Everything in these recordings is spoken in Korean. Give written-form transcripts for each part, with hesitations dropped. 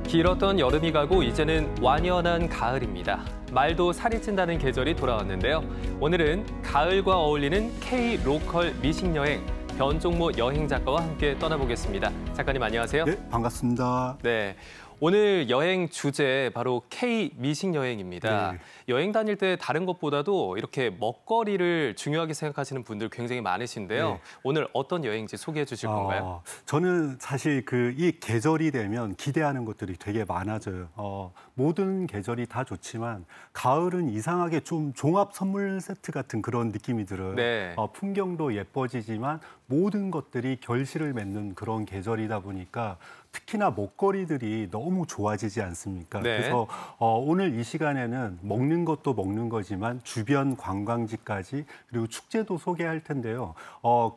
길었던 여름이 가고 이제는 완연한 가을입니다. 말도 살이 찐다는 계절이 돌아왔는데요. 오늘은 가을과 어울리는 K-로컬 미식 여행, 변종모 여행 작가와 함께 떠나보겠습니다. 작가님 안녕하세요. 네, 반갑습니다. 네, 오늘 여행 주제 바로 K-미식 여행입니다. 네. 여행 다닐 때 다른 것보다도 이렇게 먹거리를 중요하게 생각하시는 분들 굉장히 많으신데요. 네. 오늘 어떤 여행지 소개해 주실 건가요? 저는 사실 이 계절이 되면 기대하는 것들이 되게 많아져요. 모든 계절이 다 좋지만 가을은 이상하게 좀 종합 선물 세트 같은 그런 느낌이 들어요. 네. 풍경도 예뻐지지만 모든 것들이 결실을 맺는 그런 계절이다 보니까 특히나 먹거리들이 너무 좋아지지 않습니까? 네. 그래서 오늘 이 시간에는 먹는 것도 먹는 거지만 주변 관광지까지 그리고 축제도 소개할 텐데요.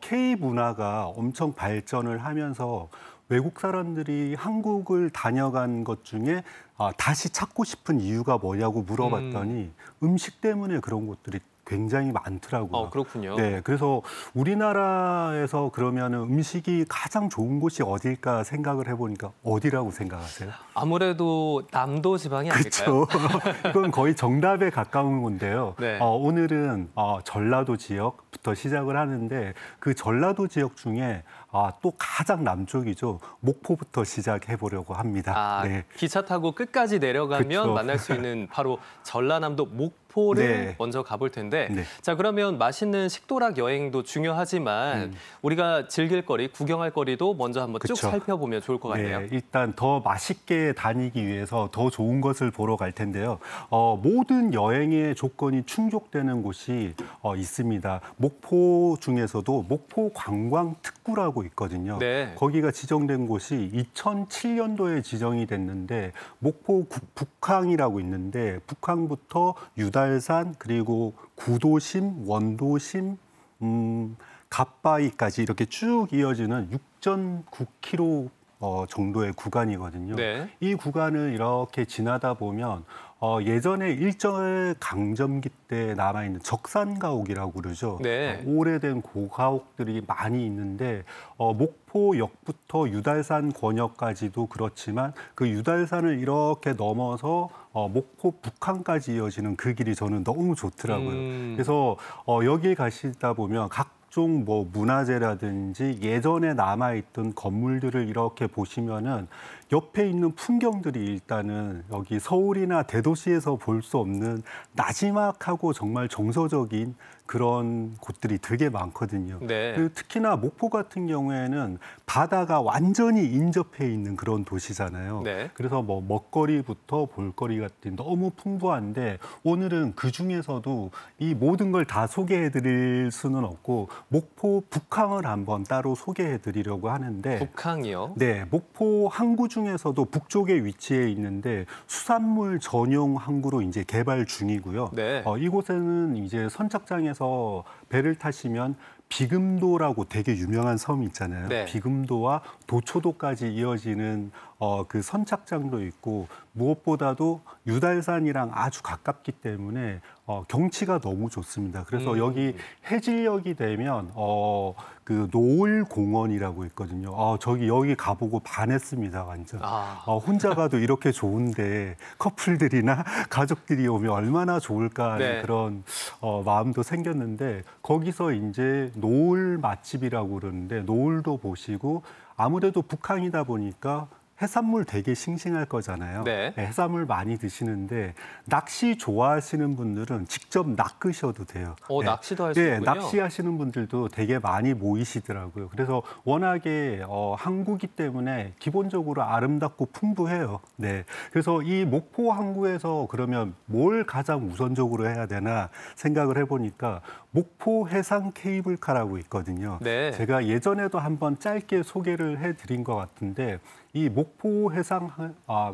K 문화가 엄청 발전을 하면서 외국 사람들이 한국을 다녀간 것 중에 다시 찾고 싶은 이유가 뭐냐고 물어봤더니 음식 때문에 그런 것들이 굉장히 많더라고요. 그렇군요. 네, 그래서 우리나라에서 그러면 음식이 가장 좋은 곳이 어딜까 생각을 해보니까 어디라고 생각하세요? 아무래도 남도 지방이 아닐까요? 그렇죠. 이건 거의 정답에 가까운 건데요. 네. 오늘은 전라도 지역부터 시작을 하는데 그 전라도 지역 중에 또 가장 남쪽이죠. 목포부터 시작해 보려고 합니다. 네. 기차 타고 끝까지 내려가면 그쵸. 만날 수 있는 바로 전라남도 목포를 네. 먼저 가볼 텐데 네. 자 그러면 맛있는 식도락 여행도 중요하지만 우리가 즐길 거리, 구경할 거리도 먼저 한번 쭉 그쵸. 살펴보면 좋을 것 같네요. 네, 일단 더 맛있게 다니기 위해서 더 좋은 것을 보러 갈 텐데요. 모든 여행의 조건이 충족되는 곳이 있습니다. 목포 중에서도 목포 관광특구라고 있거든요. 네. 거기가 지정된 곳이 2007년도에 지정이 됐는데 목포 북항이라고 있는데 북항부터 유달산 그리고 구도심, 원도심, 갓바위까지 이렇게 쭉 이어지는 6.9km 정도의 구간이거든요. 네. 이 구간을 이렇게 지나다 보면 예전에 일제강점기 때 남아있는 적산가옥이라고 그러죠. 네. 오래된 고가옥들이 많이 있는데 목포역부터 유달산 권역까지도 그렇지만 그 유달산을 이렇게 넘어서 목포 북한까지 이어지는 그 길이 저는 너무 좋더라고요. 그래서 여기 가시다 보면 각종 문화재라든지 예전에 남아있던 건물들을 이렇게 보시면은 옆에 있는 풍경들이 일단은 여기 서울이나 대도시에서 볼 수 없는 나지막하고 정말 정서적인 그런 곳들이 되게 많거든요. 네. 특히나 목포 같은 경우에는 바다가 완전히 인접해 있는 그런 도시잖아요. 네. 그래서 먹거리부터 볼거리 같은 너무 풍부한데 오늘은 그중에서도 이 모든 걸 다 소개해드릴 수는 없고 목포 북항을 한번 따로 소개해드리려고 하는데 북항이요? 네, 목포 항구 중에서도 북쪽에 위치해 있는데 수산물 전용 항구로 이제 개발 중이고요. 네. 이곳에는 이제 선착장에서 배를 타시면 비금도라고 되게 유명한 섬이 있잖아요. 네. 비금도와 도초도까지 이어지는 그 선착장도 있고 무엇보다도 유달산이랑 아주 가깝기 때문에 경치가 너무 좋습니다. 그래서 여기 해질녘이 되면 그 노을공원이라고 있거든요. 여기 가보고 반했습니다, 완전. 혼자 가도 이렇게 좋은데 커플들이나 가족들이 오면 얼마나 좋을까 하는 네. 그런 마음도 생겼는데 거기서 이제 노을 맛집이라고 그러는데 노을도 보시고 아무래도 북한이다 보니까 해산물 되게 싱싱할 거잖아요. 네. 해산물 많이 드시는데 낚시 좋아하시는 분들은 직접 낚으셔도 돼요. 낚시도 할 수 네, 있군요. 낚시하시는 분들도 되게 많이 모이시더라고요. 그래서 워낙에 항구기 때문에 기본적으로 아름답고 풍부해요. 네, 그래서 이 목포 항구에서 그러면 뭘 가장 우선적으로 해야 되나 생각을 해보니까 목포 해상 케이블카라고 있거든요. 네. 제가 예전에도 한번 짧게 소개를 해드린 것 같은데 이 목포 해상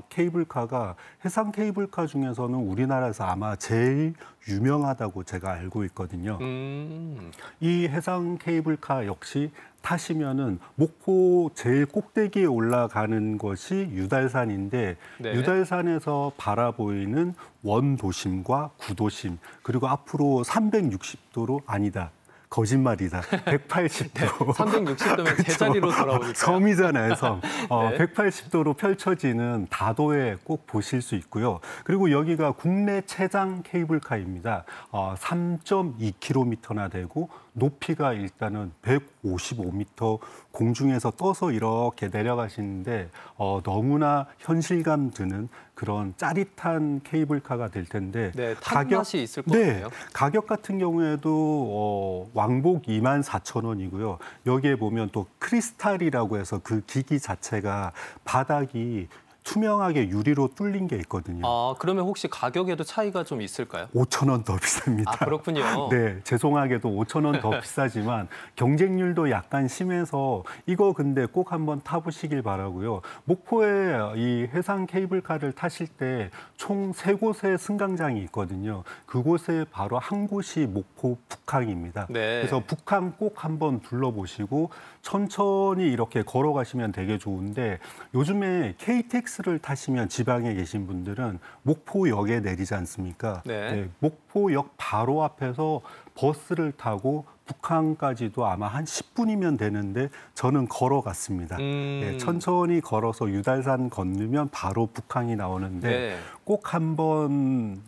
케이블카가 해상 케이블카 중에서는 우리나라에서 아마 제일 유명하다고 제가 알고 있거든요. 이 해상 케이블카 역시 타시면은 목포 제일 꼭대기에 올라가는 것이 유달산인데 네. 유달산에서 바라보이는 원도심과 구도심 그리고 앞으로 360도로 아니다. 거짓말이다. 180도. 360도면 제자리로 돌아오니까. 섬이잖아요, 섬. 네. 180도로 펼쳐지는 다도해 꼭 보실 수 있고요. 그리고 여기가 국내 최장 케이블카입니다. 3.2km나 되고 높이가 일단은 155m 공중에서 떠서 이렇게 내려가시는데 너무나 현실감 드는 그런 짜릿한 케이블카가 될 텐데 네, 탄 맛이 있을 것 같네요. 가격 같은 경우에도 왕복 24,000원이고요. 여기에 보면 또 크리스탈이라고 해서 그 기기 자체가 바닥이 투명하게 유리로 뚫린 게 있거든요. 아, 그러면 혹시 가격에도 차이가 좀 있을까요? 5,000원 더 비쌉니다. 아, 그렇군요. 네, 죄송하게도 5,000원 더 비싸지만 경쟁률도 약간 심해서 이거 근데 꼭 한번 타보시길 바라고요. 목포에 이 해상 케이블카를 타실 때 총 3곳의 승강장이 있거든요. 그곳에 바로 한 곳이 목포 북항입니다. 네. 그래서 북항 꼭 한번 둘러보시고 천천히 이렇게 걸어가시면 되게 좋은데 요즘에 KTX를 타시면 지방에 계신 분들은 목포역에 내리지 않습니까? 네. 목포역 바로 앞에서 버스를 타고 북항까지도 아마 한 10분이면 되는데 저는 걸어갔습니다. 네, 천천히 걸어서 유달산 건너면 바로 북항이 나오는데 네. 꼭 한번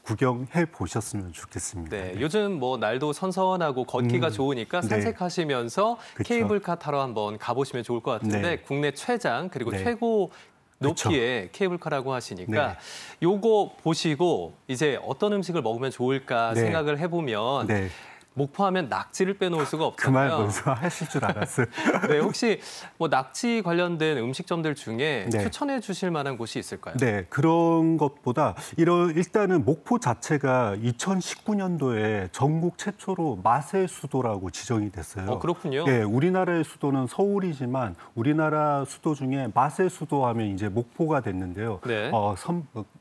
구경해 보셨으면 좋겠습니다. 네, 요즘 뭐 날도 선선하고 걷기가 좋으니까 네. 산책하시면서 그쵸. 케이블카 타러 한번 가보시면 좋을 것 같은데 네. 국내 최장 그리고 네. 최고 높이의 케이블카라고 하시니까 네. 요거 보시고 이제 어떤 음식을 먹으면 좋을까 네. 생각을 해보면 네. 목포하면 낙지를 빼놓을 수가 그 말 없잖아요. 벌써 하실 줄 알았어요. 네, 혹시 뭐 낙지 관련된 음식점들 중에 네. 추천해 주실 만한 곳이 있을까요? 네, 그런 것보다 일단은 목포 자체가 2019년도에 전국 최초로 맛의 수도라고 지정이 됐어요. 그렇군요. 네, 우리나라의 수도는 서울이지만 우리나라 수도 중에 맛의 수도 하면 이제 목포가 됐는데요. 네.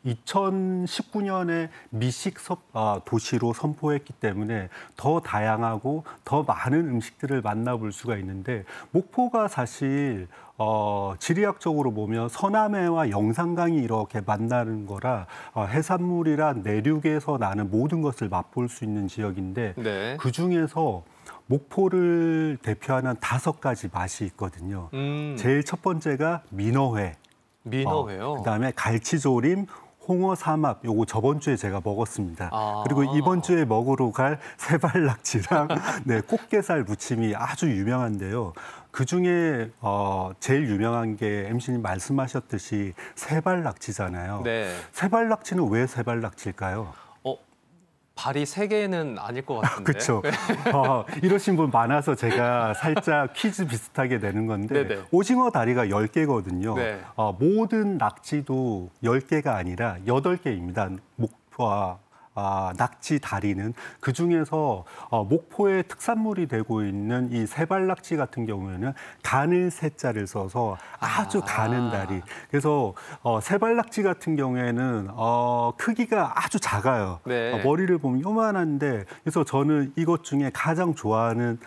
2019년에 미식 도시로 선포했기 때문에 더 다양하고 더 많은 음식들을 만나볼 수가 있는데 목포가 사실 지리학적으로 보면 서남해와 영산강이 이렇게 만나는 거라 해산물이라 내륙에서 나는 모든 것을 맛볼 수 있는 지역인데 네. 그중에서 목포를 대표하는 5가지 맛이 있거든요. 제일 첫 번째가 민어회. 민어회요. 그다음에 갈치조림, 홍어 삼합, 요거 저번 주에 제가 먹었습니다. 아. 그리고 이번 주에 먹으러 갈 세발낙지랑 네, 꽃게살 무침이 아주 유명한데요. 그중에 제일 유명한 게 MC님 말씀하셨듯이 세발낙지잖아요. 네. 세발낙지는 왜 세발낙지일까요? 발이 3개는 아닐 것 같은데. 그렇죠. 이러신 분 많아서 제가 살짝 퀴즈 비슷하게 내는 건데 네네. 오징어 다리가 10개거든요. 네. 모든 낙지도 10개가 아니라 8개입니다. 낙지 다리는 그중에서 목포의 특산물이 되고 있는 이 세발낙지 같은 경우에는 가는 새자를 써서 아주 가는 다리. 그래서 세발낙지 같은 경우에는 크기가 아주 작아요. 네. 머리를 보면 요만한데 그래서 저는 이것 중에 가장 좋아하는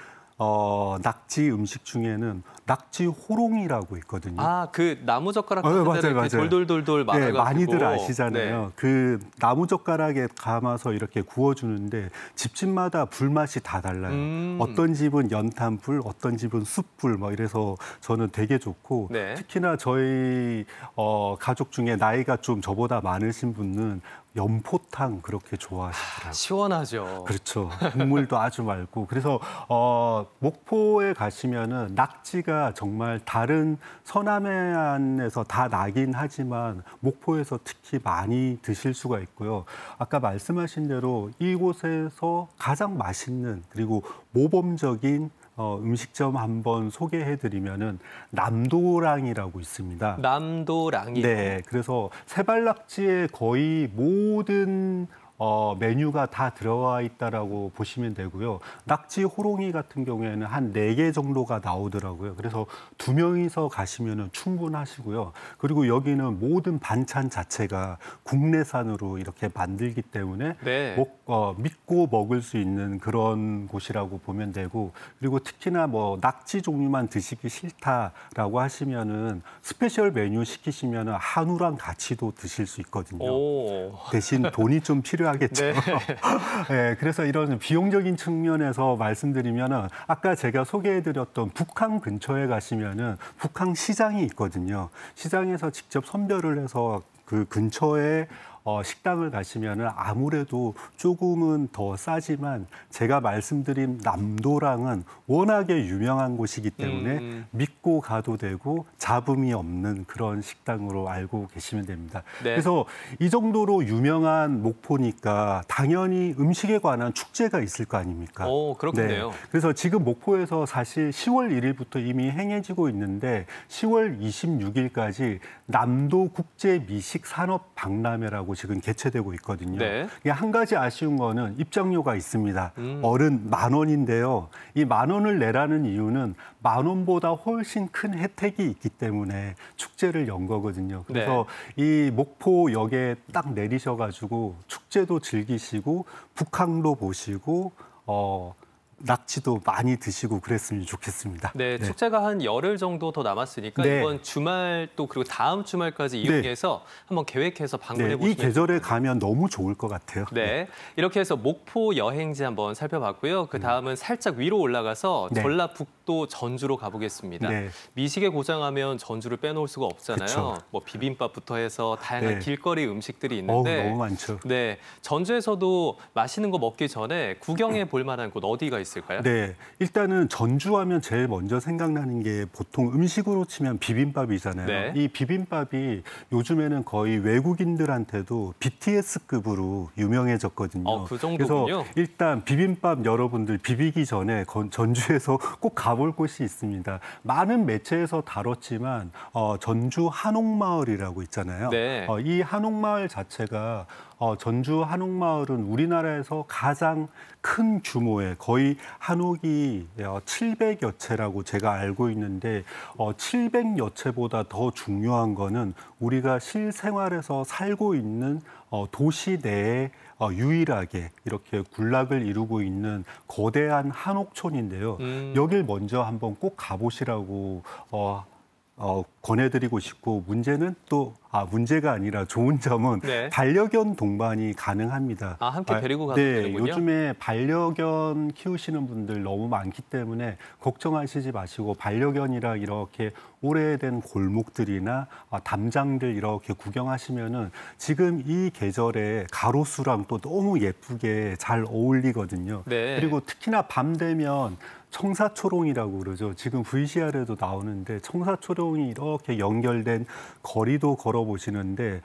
낙지 음식 중에는 낙지 호롱이라고 있거든요. 아, 그 나무젓가락 같은 데를 맞아요, 이렇게 맞아요. 돌돌돌돌 네, 말아가지고. 많이들 아시잖아요. 네. 그 나무젓가락에 감아서 이렇게 구워주는데 집집마다 불맛이 다 달라요. 어떤 집은 연탄불, 어떤 집은 숯불 뭐 이래서 저는 되게 좋고 네. 특히나 저희 가족 중에 나이가 좀 저보다 많으신 분은 연포탕 그렇게 좋아하시더라고요. 시원하죠. 그렇죠. 국물도 아주 맑고 그래서 목포에 가시면은 낙지가 정말 다른 서남해안에서 다 나긴 하지만 목포에서 특히 많이 드실 수가 있고요. 아까 말씀하신 대로 이곳에서 가장 맛있는 그리고 모범적인 음식점 한번 소개해드리면은 남도랑이라고 있습니다. 남도랑이. 네, 그래서 세발낙지의 거의 모든 메뉴가 다 들어가 있다라고 보시면 되고요. 낙지 호롱이 같은 경우에는 한 4개 정도가 나오더라고요. 그래서 2명이서 가시면 충분하시고요. 그리고 여기는 모든 반찬 자체가 국내산으로 이렇게 만들기 때문에 네. 믿고 먹을 수 있는 그런 곳이라고 보면 되고 그리고 특히나 뭐 낙지 종류만 드시기 싫다라고 하시면은 스페셜 메뉴 시키시면은 한우랑 같이도 드실 수 있거든요. 오. 대신 돈이 좀 필요 필요하겠죠. 네. 네, 그래서 이런 비용적인 측면에서 말씀드리면은 아까 제가 소개해드렸던 북항 근처에 가시면은 북항 시장이 있거든요. 시장에서 직접 선별을 해서 그 근처에 식당을 가시면은 아무래도 조금은 더 싸지만 제가 말씀드린 남도랑은 워낙에 유명한 곳이기 때문에 믿고 가도 되고 잡음이 없는 그런 식당으로 알고 계시면 됩니다. 네. 그래서 이 정도로 유명한 목포니까 당연히 음식에 관한 축제가 있을 거 아닙니까? 그렇겠네요. 네. 그래서 지금 목포에서 사실 10월 1일부터 이미 행해지고 있는데 10월 26일까지 남도 국제 미식 산업 박람회라고 지금 개최되고 있거든요. 네. 한 가지 아쉬운 거는 입장료가 있습니다. 어른 10,000원인데요. 이 10,000원을 내라는 이유는 10,000원보다 훨씬 큰 혜택이 있기 때문에 축제를 연 거거든요. 그래서 이 목포역에 딱 내리셔가지고 축제도 즐기시고 북항도 보시고 낙지도 많이 드시고 그랬으면 좋겠습니다. 네, 축제가 한 열흘 정도 더 남았으니까 이번 주말 또 그리고 다음 주말까지 이용해서 한번 계획해서 방문해 보시면 이 계절에 가면 너무 좋을 것 같아요. 네, 이렇게 해서 목포 여행지 한번 살펴봤고요. 그 다음은 살짝 위로 올라가서 전라북도 전주로 가보겠습니다. 미식의 고장하면 전주를 빼놓을 수가 없잖아요. 그쵸. 뭐 비빔밥부터 해서 다양한 길거리 음식들이 있는데 너무 많죠. 네, 전주에서도 맛있는 거 먹기 전에 구경해 볼 만한 곳 어디가 있을까요? 네, 일단은 전주하면 제일 먼저 생각나는 게 보통 음식으로 치면 비빔밥이잖아요. 이 비빔밥이 요즘에는 거의 외국인들한테도 BTS급으로 유명해졌거든요. 그 정도군요. 그래서 일단 비빔밥 여러분들 비비기 전에 전주에서 꼭 가볼 곳이 있습니다. 많은 매체에서 다뤘지만 전주 한옥마을이라고 있잖아요. 이 한옥마을 자체가 전주 한옥마을은 우리나라에서 가장 큰 규모의 거의 한옥이 700여 채라고 제가 알고 있는데 700여 채보다 더 중요한 거는 우리가 실생활에서 살고 있는 도시 내에 유일하게 이렇게 군락을 이루고 있는 거대한 한옥촌인데요. 여길 먼저 한번 꼭 가보시라고 권해드리고 싶고 문제가 아니라 좋은 점은 반려견 동반이 가능합니다. 함께 데리고 가도 되는군요. 요즘에 반려견 키우시는 분들 너무 많기 때문에 걱정하시지 마시고 반려견이랑 이렇게 오래된 골목들이나 담장들 이렇게 구경하시면은 지금 이 계절에 가로수랑 또 너무 예쁘게 잘 어울리거든요. 그리고 특히나 밤 되면 청사초롱이라고 그러죠. 지금 VCR에도 나오는데 청사초롱이 이렇게 연결된 거리도 걸어보시는데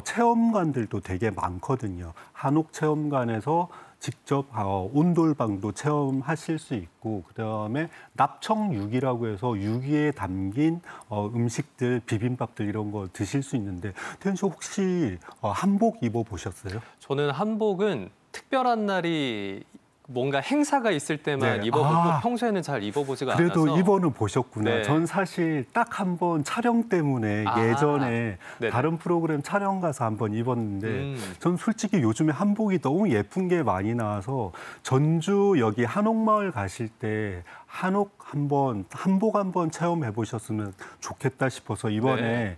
체험관들도 되게 많거든요. 한옥 체험관에서 직접 온돌방도 체험하실 수 있고 그다음에 납청육이라고 해서 육이에 담긴 음식들, 비빔밥들 이런 거 드실 수 있는데 태연 씨 혹시 한복 입어보셨어요? 저는 한복은 특별한 날이 뭔가 행사가 있을 때만 입어보고 평소에는 잘 입어보지가 않아서. 그래도 이번은 보셨구나. 전 사실 딱 한 번 촬영 때문에 예전에 다른 프로그램 촬영 가서 한번 입었는데 전 솔직히 요즘에 한복이 너무 예쁜 게 많이 나와서 전주 여기 한옥마을 가실 때 한복 한번 체험해 보셨으면 좋겠다 싶어서 이번에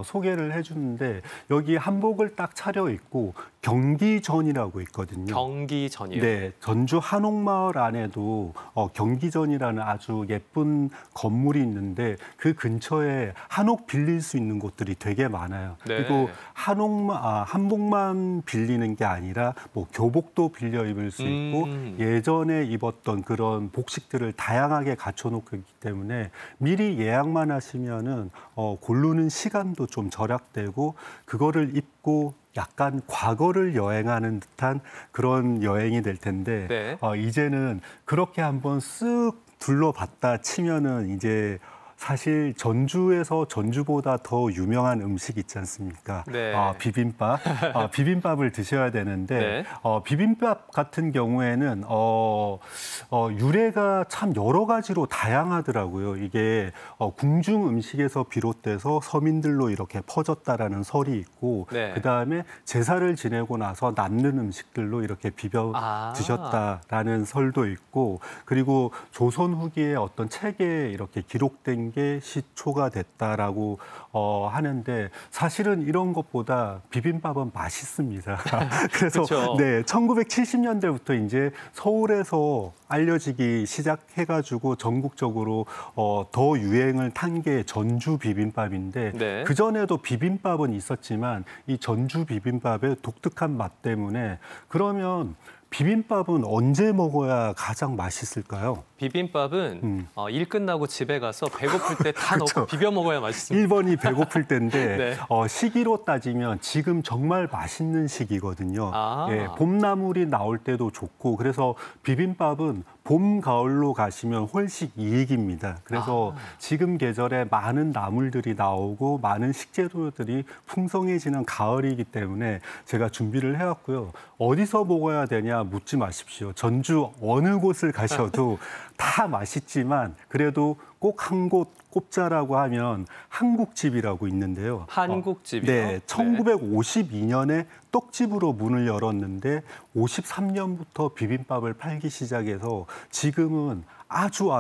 소개를 해주는데 여기 한복을 딱 차려 입고 경기전이라고 있거든요. 경기전이요? 네, 전주 한옥마을 안에도 경기전이라는 아주 예쁜 건물이 있는데 그 근처에 한옥 빌릴 수 있는 곳들이 되게 많아요. 그리고 한복만 빌리는 게 아니라 뭐 교복도 빌려 입을 수 있고 예전에 입었던 그런 복식들을 다양하게 갖춰놓기 때문에 미리 예약만 하시면은 고르는 시간도 좀 절약되고 그거를 입고 약간 과거를 여행하는 듯한 그런 여행이 될 텐데 이제는 그렇게 한번 쓱 둘러봤다 치면은 이제 사실 전주에서 전주보다 더 유명한 음식 있지 않습니까? 비빔밥. 비빔밥을 드셔야 되는데 비빔밥 같은 경우에는 유래가 참 여러 가지로 다양하더라고요. 이게 궁중 음식에서 비롯돼서 서민들로 이렇게 퍼졌다라는 설이 있고 그다음에 제사를 지내고 나서 남는 음식들로 이렇게 비벼 드셨다라는 설도 있고 그리고 조선 후기에 어떤 책에 이렇게 기록된 게 시초가 됐다라고 하는데 사실은 이런 것보다 비빔밥은 맛있습니다. 그래서 그쵸. 네, 1970년대부터 이제 서울에서 알려지기 시작해가지고 전국적으로 더 유행을 탄 게 전주 비빔밥인데 네. 그 전에도 비빔밥은 있었지만 이 전주 비빔밥의 독특한 맛 때문에 그러면 비빔밥은 언제 먹어야 가장 맛있을까요? 비빔밥은 일 끝나고 집에 가서 배고플 때 다 넣고 비벼 먹어야 맛있습니다. 1번이 배고플 때인데 네. 시기로 따지면 지금 정말 맛있는 시기거든요. 아. 예, 봄나물이 나올 때도 좋고 그래서 비빔밥은 봄, 가을로 가시면 훨씬 이익입니다. 그래서 지금 계절에 많은 나물들이 나오고 많은 식재료들이 풍성해지는 가을이기 때문에 제가 준비를 해왔고요. 어디서 먹어야 되냐 묻지 마십시오. 전주 어느 곳을 가셔도 다 맛있지만 그래도 꼭 한 곳 꼽자라고 하면 한국집이라고 있는데요. 한국집이요? 네, 1952년에 떡집으로 문을 열었는데 53년부터 비빔밥을 팔기 시작해서 지금은 아주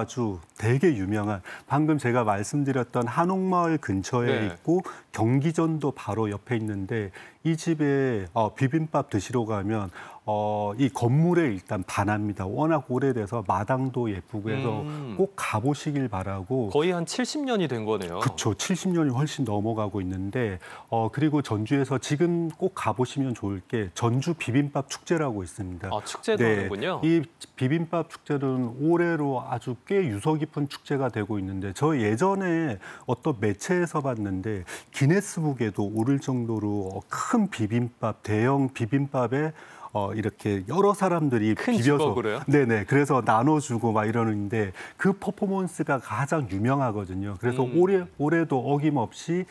되게 유명한 방금 제가 말씀드렸던 한옥마을 근처에 네. 있고 경기전도 바로 옆에 있는데 이 집에 비빔밥 드시러 가면 이 건물에 일단 반합니다. 워낙 오래돼서 마당도 예쁘고 해서 꼭 가보시길 바라고. 거의 한 70년이 된 거네요. 그렇죠. 70년이 훨씬 넘어가고 있는데 그리고 전주에서 지금 꼭 가보시면 좋을 게 전주 비빔밥 축제라고 있습니다. 아, 축제도 하는군요. 이 비빔밥 축제는 올해로 아주 꽤 유서 깊은 축제가 되고 있는데 저 예전에 어떤 매체에서 봤는데 기네스북에도 오를 정도로 큰 비빔밥, 대형 비빔밥에 이렇게 여러 사람들이 큰 비벼서 주걱으로요? 네네 그래서 나눠주고 막 이러는데 그 퍼포먼스가 가장 유명하거든요. 그래서 올해도 어김없이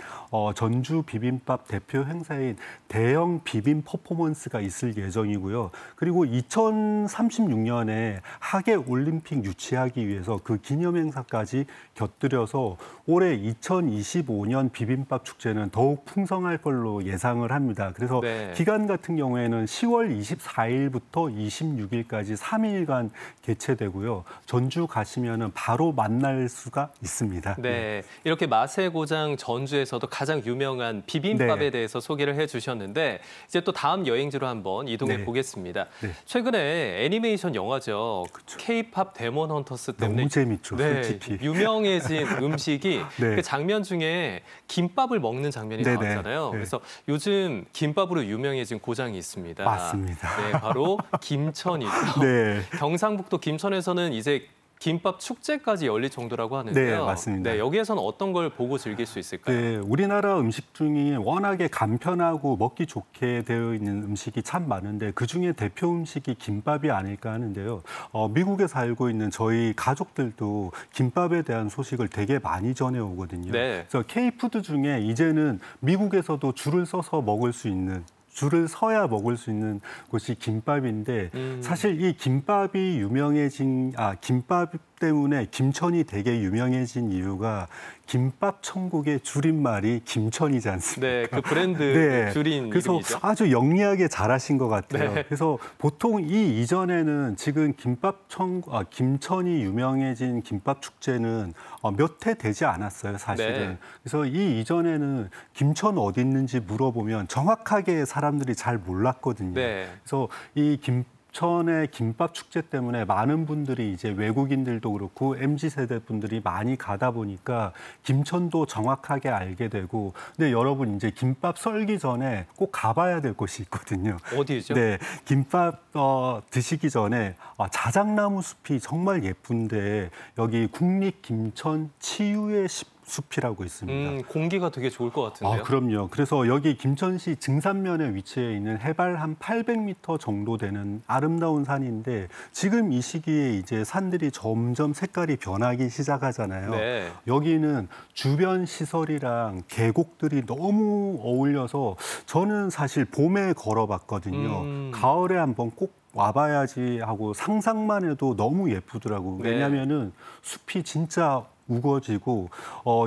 전주 비빔밥 대표 행사인 대형 비빔 퍼포먼스가 있을 예정이고요. 그리고 2036년에 하계 올림픽 유치하기 위해서 그 기념 행사까지 곁들여서 올해 2025년 비빔밥 축제는 더욱 풍성할 걸로 예상을 합니다. 그래서 네. 기간 같은 경우에는 10월 24일부터 26일까지 3일간 개최되고요. 전주 가시면은 바로 만날 수가 있습니다. 네, 이렇게 맛의 고장 전주에서도 가장 유명한 비빔밥에 네. 대해서 소개를 해주셨는데 이제 또 다음 여행지로 한번 이동해 네. 보겠습니다. 네. 최근에 애니메이션 영화죠. K-팝 데몬 헌터스 때문에 너무 재밌죠, 네, 솔직히. 유명해진 음식이 네. 그 장면 중에 김밥을 먹는 장면이 네네. 나왔잖아요. 네. 그래서 요즘 김밥으로 유명해진 고장이 있습니다. 맞습니다. 네, 바로 김천이죠. 네. 경상북도 김천에서는 이제 김밥 축제까지 열릴 정도라고 하는데요. 네, 맞습니다. 네, 여기에서는 어떤 걸 보고 즐길 수 있을까요? 네, 우리나라 음식 중에 워낙에 간편하고 먹기 좋게 되어 있는 음식이 참 많은데 그중에 대표 음식이 김밥이 아닐까 하는데요. 미국에 살고 있는 저희 가족들도 김밥에 대한 소식을 되게 많이 전해오거든요. 네. 그래서 K푸드 중에 이제는 미국에서도 줄을 서서 먹을 수 있는 줄을 서야 먹을 수 있는 곳이 김밥인데 사실 이 김밥이 김밥 때문에 김천이 되게 유명해진 이유가 김밥 천국의 줄임말이 김천이지 않습니까? 네, 그 브랜드 네, 줄인 그래서 이름이죠. 아주 영리하게 잘하신 것 같아요. 네. 그래서 보통 이 이전에는 지금 김천이 유명해진 김밥 축제는 몇 해 되지 않았어요, 사실은. 네. 그래서 이 이전에는 김천 어디 있는지 물어보면 정확하게 사람들이 잘 몰랐거든요. 네. 그래서 이 김천의 김밥 축제 때문에 많은 분들이 이제 외국인들도 그렇고 MZ세대 분들이 많이 가다 보니까 김천도 정확하게 알게 되고 근데 여러분 이제 김밥 썰기 전에 꼭 가봐야 될 곳이 있거든요. 어디죠? 네, 김밥 드시기 전에 자작나무 숲이 정말 예쁜데 여기 국립 김천 치유의 숲이라고 있습니다. 공기가 되게 좋을 것 같은데요. 그럼요. 그래서 여기 김천시 증산면에 위치해 있는 해발 한 800m 정도 되는 아름다운 산인데 지금 이 시기에 이제 산들이 점점 색깔이 변하기 시작하잖아요. 네. 여기는 주변 시설이랑 계곡들이 너무 어울려서 저는 사실 봄에 걸어봤거든요. 가을에 한번 꼭 와봐야지 하고 상상만 해도 너무 예쁘더라고요. 네. 왜냐하면은 숲이 진짜 우거지고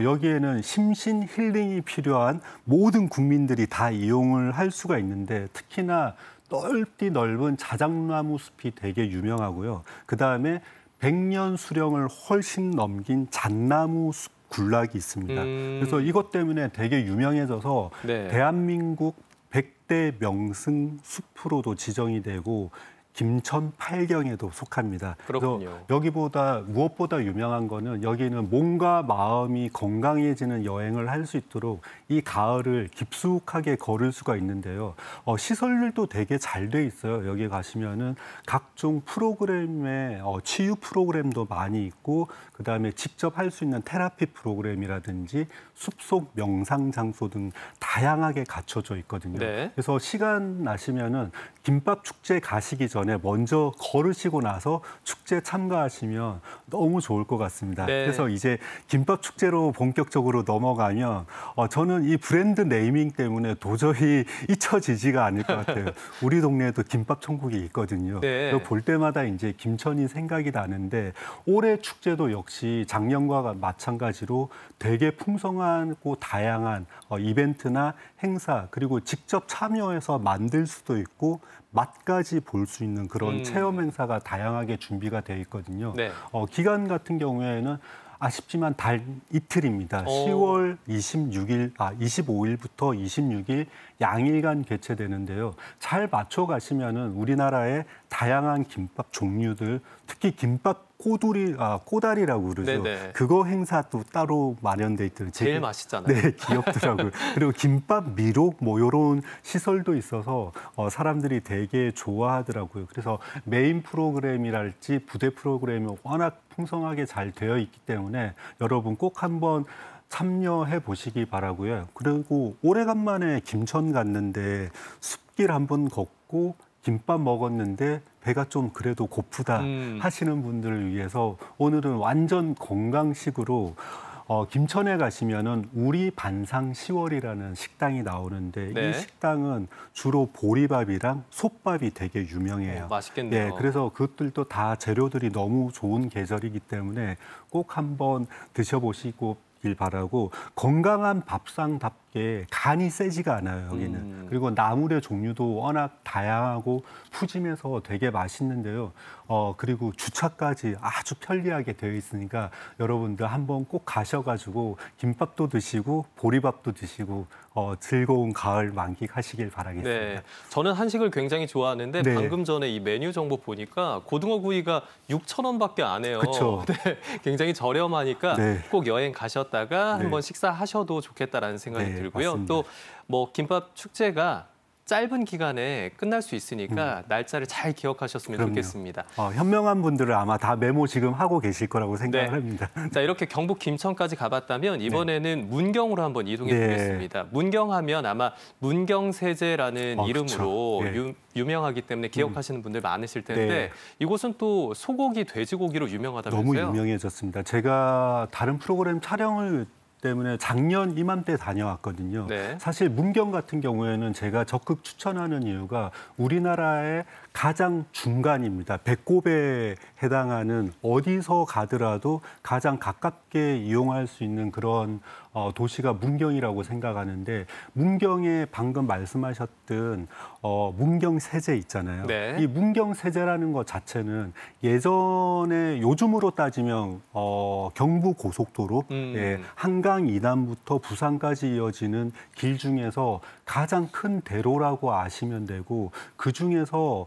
여기에는 심신 힐링이 필요한 모든 국민들이 다 이용을 할 수가 있는데 특히나 넓은 자작나무 숲이 되게 유명하고요. 그다음에 100년 수령을 훨씬 넘긴 잣나무 숲 군락이 있습니다. 그래서 이것 때문에 되게 유명해져서 네. 대한민국 100대 명승 숲으로도 지정이 되고 김천 팔경에도 속합니다. 그렇군요. 그래서 여기보다 무엇보다 유명한 거는 여기는 몸과 마음이 건강해지는 여행을 할 수 있도록 이 가을을 깊숙하게 걸을 수가 있는데요. 시설들도 되게 잘 돼 있어요. 여기 가시면은 각종 프로그램의 치유 프로그램도 많이 있고 그다음에 직접 할 수 있는 테라피 프로그램이라든지 숲속 명상 장소 등 다양하게 갖춰져 있거든요. 네. 그래서 시간 나시면은 김밥 축제 가시기 전에 먼저 걸으시고 나서 축제 참가하시면 너무 좋을 것 같습니다. 네. 그래서 이제 김밥 축제로 본격적으로 넘어가면 저는 이 브랜드 네이밍 때문에 도저히 잊혀지지가 않을 것 같아요. 우리 동네에도 김밥 천국이 있거든요. 네. 그래서 볼 때마다 이제 김천이 생각이 나는데 올해 축제도 역시 작년과 마찬가지로 되게 풍성하고 다양한 이벤트나 행사 그리고 직접 참여해서 만들 수도 있고 맛까지 볼 수 있는 그런 체험 행사가 다양하게 준비가 돼 있거든요. 네. 기간 같은 경우에는 아쉽지만 달 이틀입니다. 10월 25일부터 26일 양일간 개최되는데요. 잘 맞춰 가시면은 우리나라의 다양한 김밥 종류들, 특히 김밥 꼬다리라고 그러죠. 네네. 그거 행사도 따로 마련돼 있더라고요. 제일 맛있잖아요. 네, 귀엽더라고요. 그리고 김밥 미록 뭐 이런 시설도 있어서 사람들이 되게 좋아하더라고요. 그래서 메인 프로그램이랄지 부대 프로그램이 워낙 풍성하게 잘 되어 있기 때문에 여러분 꼭 한번 참여해 보시기 바라고요. 그리고 오래간만에 김천 갔는데 숲길 한번 걷고 김밥 먹었는데 배가 좀 그래도 고프다 하시는 분들을 위해서 오늘은 완전 건강식으로 김천에 가시면은 우리 반상 10월이라는 식당이 나오는데 네. 이 식당은 주로 보리밥이랑 솥밥이 되게 유명해요. 맛있겠네요. 예, 그래서 그것들도 다 재료들이 너무 좋은 계절이기 때문에 꼭 한번 드셔보시고 길 바라고 건강한 밥상답게 간이 세지가 않아요 여기는. 그리고 나물의 종류도 워낙 다양하고 푸짐해서 되게 맛있는데요. 그리고 주차까지 아주 편리하게 되어 있으니까 여러분들 한번 꼭 가셔가지고 김밥도 드시고 보리밥도 드시고 즐거운 가을 만끽하시길 바라겠습니다. 네, 저는 한식을 굉장히 좋아하는데 네. 방금 전에 이 메뉴 정보 보니까 고등어 구이가 6,000원밖에 안 해요. 그쵸. 네, 굉장히 저렴하니까 네. 꼭 여행 가셨다가 네. 한번 식사하셔도 좋겠다라는 생각이 네, 들고요. 맞습니다. 또 뭐 김밥 축제가 짧은 기간에 끝날 수 있으니까 날짜를 잘 기억하셨으면 그럼요. 좋겠습니다. 현명한 분들은 아마 다 메모 지금 하고 계실 거라고 생각을 네. 합니다. 자, 이렇게 경북 김천까지 가봤다면 이번에는 문경으로 한번 이동해 네. 보겠습니다. 문경하면 아마 문경세제라는 이름으로 그렇죠. 유명하기 때문에 기억하시는 분들 많으실 텐데 네. 이곳은 또 소고기, 돼지고기로 유명하다면서요? 너무 유명해졌습니다. 제가 다른 프로그램 촬영을 때문에 작년 이맘때 다녀왔거든요. 네. 사실 문경 같은 경우에는 제가 적극 추천하는 이유가 우리나라의 가장 중간입니다. 배꼽에 해당하는 어디서 가더라도 가장 가깝게 이용할 수 있는 그런 도시가 문경이라고 생각하는데 문경에 방금 말씀하셨던 문경 세제 있잖아요. 네. 이 문경 세제라는 것 자체는 예전에 요즘으로 따지면 경부 고속도로 예, 한강 이남부터 부산까지 이어지는 길 중에서 가장 큰 대로라고 아시면 되고 그 중에서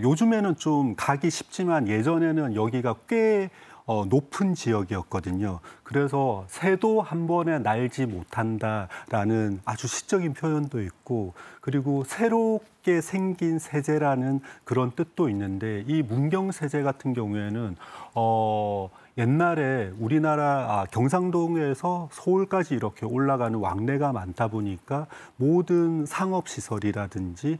요즘에는 좀 가기 쉽지만 예전에는 여기가 꽤 높은 지역이었거든요. 그래서 새도 한 번에 날지 못한다라는 아주 시적인 표현도 있고 그리고 새롭게 생긴 세제라는 그런 뜻도 있는데 이 문경세제 같은 경우에는 옛날에 우리나라 경상동에서 서울까지 이렇게 올라가는 왕래가 많다 보니까 모든 상업시설이라든지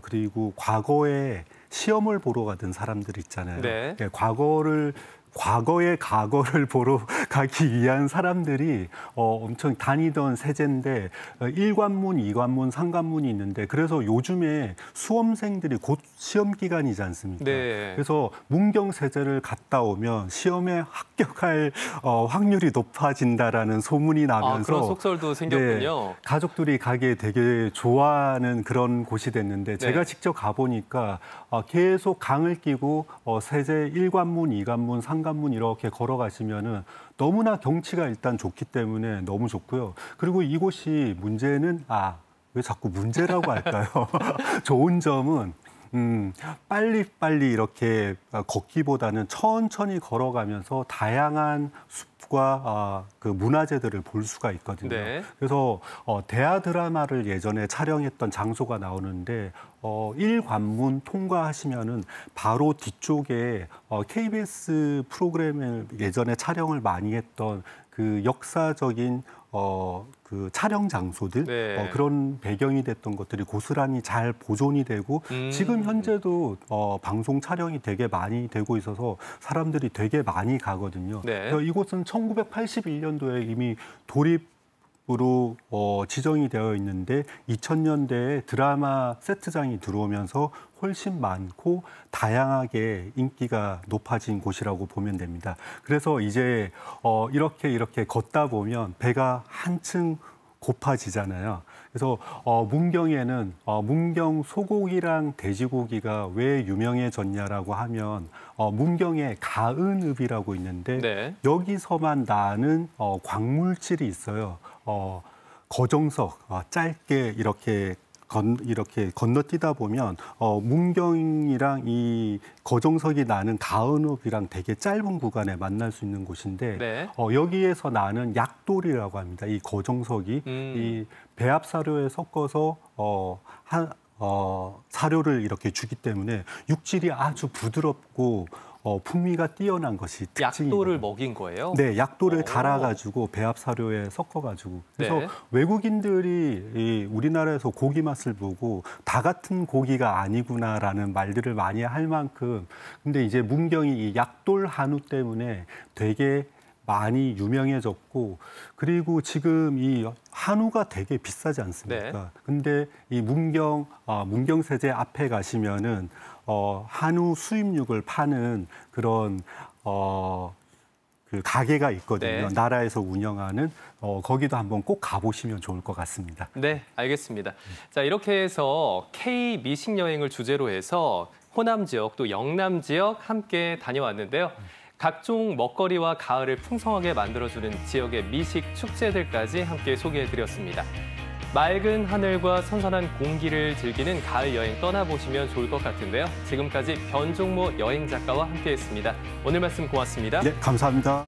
그리고 과거에 시험을 보러 가던 사람들 있잖아요. 네. 예, 과거의 과거를 보러 가기 위한 사람들이 엄청 다니던 세제인데 1관문, 2관문, 3관문이 있는데 그래서 요즘에 수험생들이 곧 시험 기간이지 않습니까? 네. 그래서 문경 세제를 갔다 오면 시험에 합격할 확률이 높아진다라는 소문이 나면서 그런 속설도 생겼군요. 네, 가족들이 가기에 되게 좋아하는 그런 곳이 됐는데 제가 네. 직접 가보니까 계속 강을 끼고 세제 1관문, 2관문, 3관문 대양간문 이렇게 걸어가시면은 너무나 경치가 일단 좋기 때문에 너무 좋고요. 그리고 이곳이 문제는 왜 자꾸 문제라고 할까요? 좋은 점은 빨리빨리 이렇게 걷기보다는 천천히 걸어가면서 다양한 숲과 그 문화재들을 볼 수가 있거든요. 네. 그래서 대하 드라마를 예전에 촬영했던 장소가 나오는데 1관문 통과하시면은 바로 뒤쪽에 KBS 프로그램을 예전에 촬영을 많이 했던 그 역사적인 그 촬영 장소들 네. 그런 배경이 됐던 것들이 고스란히 잘 보존이 되고 지금 현재도 방송 촬영이 되게 많이 되고 있어서 사람들이 되게 많이 가거든요. 네. 이곳은 1981년도에 이미 도립으로 지정이 되어 있는데 2000년대에 드라마 세트장이 들어오면서 훨씬 많고 다양하게 인기가 높아진 곳이라고 보면 됩니다. 그래서 이제 이렇게 걷다 보면 배가 한층 고파지잖아요. 그래서 문경에는 문경 소고기랑 돼지고기가 왜 유명해졌냐라고 하면 문경에 가은읍이라고 있는데 네. 여기서만 나는 광물질이 있어요. 거정석 짧게 이렇게 건너뛰다 보면 문경이랑 이 거정석이 나는 가은읍이랑 되게 짧은 구간에 만날 수 있는 곳인데 네. 여기에서 나는 약돌이라고 합니다. 이 거정석이 이 배합 사료에 섞어서 사료를 이렇게 주기 때문에 육질이 아주 부드럽고 풍미가 뛰어난 것이 특징이에요. 약돌을 먹인 거예요? 네, 약돌을 오. 갈아가지고 배합 사료에 섞어가지고 그래서 네. 외국인들이 우리나라에서 고기 맛을 보고 다 같은 고기가 아니구나라는 말들을 많이 할 만큼 근데 이제 문경이 이 약돌 한우 때문에 되게 많이 유명해졌고 그리고 지금 이 한우가 되게 비싸지 않습니까? 네. 근데 이 문경세제 앞에 가시면은 한우 수입육을 파는 그런 그 가게가 있거든요. 네. 나라에서 운영하는 거기도 한번 꼭 가보시면 좋을 것 같습니다. 네, 알겠습니다. 자, 이렇게 해서 K 미식 여행을 주제로 해서 호남 지역 또 영남 지역 함께 다녀왔는데요. 각종 먹거리와 가을을 풍성하게 만들어주는 지역의 미식 축제들까지 함께 소개해드렸습니다. 맑은 하늘과 선선한 공기를 즐기는 가을 여행 떠나보시면 좋을 것 같은데요. 지금까지 변종모 여행 작가와 함께했습니다. 오늘 말씀 고맙습니다. 네, 감사합니다.